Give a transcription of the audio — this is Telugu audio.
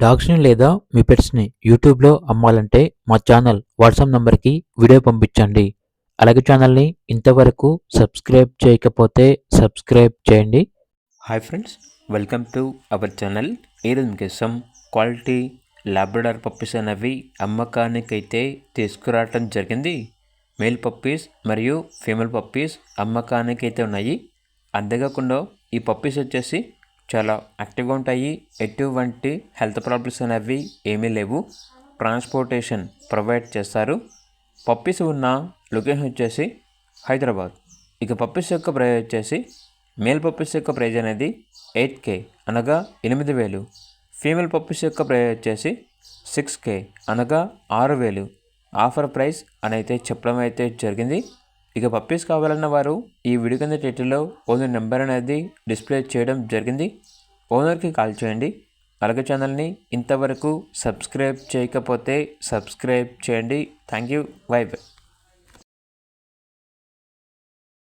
డాగ్స్‌ని లేదా మీ పెట్స్‌ని యూట్యూబ్‌లో అమ్మాలంటే మా ఛానల్ వాట్సాప్ నంబర్‌కి వీడియో పంపించండి. అలాగే ఛానల్‌ని ఇంతవరకు సబ్స్క్రైబ్ చేయకపోతే సబ్స్క్రైబ్ చేయండి. Hi friends, welcome to our channel. ఈరోజు మీకోసం క్వాలిటీ లాబ్రడార్ పప్పీస్ అనేవి అమ్మకానికైతే తీసుకురావటం జరిగింది. మేల్ పప్పీస్ మరియు ఫీమేల్ పప్పీస్ అమ్మకానికైతే ఉన్నాయి. అంతేకాకుండా ఈ పప్పీస్ వచ్చేసి చాలా యాక్టివ్గా ఉంటాయి. ఎటువంటి హెల్త్ ప్రాబ్లమ్స్ అనేవి ఏమీ లేవు. ట్రాన్స్పోర్టేషన్ ప్రొవైడ్ చేస్తారు. పప్పీస్ ఉన్న లొకేషన్ వచ్చేసి హైదరాబాద్. ఇక పప్పీస్ యొక్క ప్రైస్ వచ్చేసి మేల్ పప్పీస్ యొక్క ప్రైజ్ అనేది 8K అనగా 8,000. ఫీమేల్ పప్పీస్ యొక్క ప్రైజ్ వచ్చేసి 6K అనగా 6,000 ఆఫర్ ప్రైస్ అని అయితే చెప్పడం అయితే జరిగింది. ఇక పప్పీస్ కావాలన్న వారు ఈ వీడియో కింద టైటిల్లో ఓనర్ నెంబర్ అనేది డిస్ప్లే చేయడం జరిగింది. ఓనర్కి కాల్ చేయండి. అలాగే ఛానల్ని ఇంతవరకు సబ్స్క్రైబ్ చేయకపోతే సబ్స్క్రైబ్ చేయండి. Thank you. By by.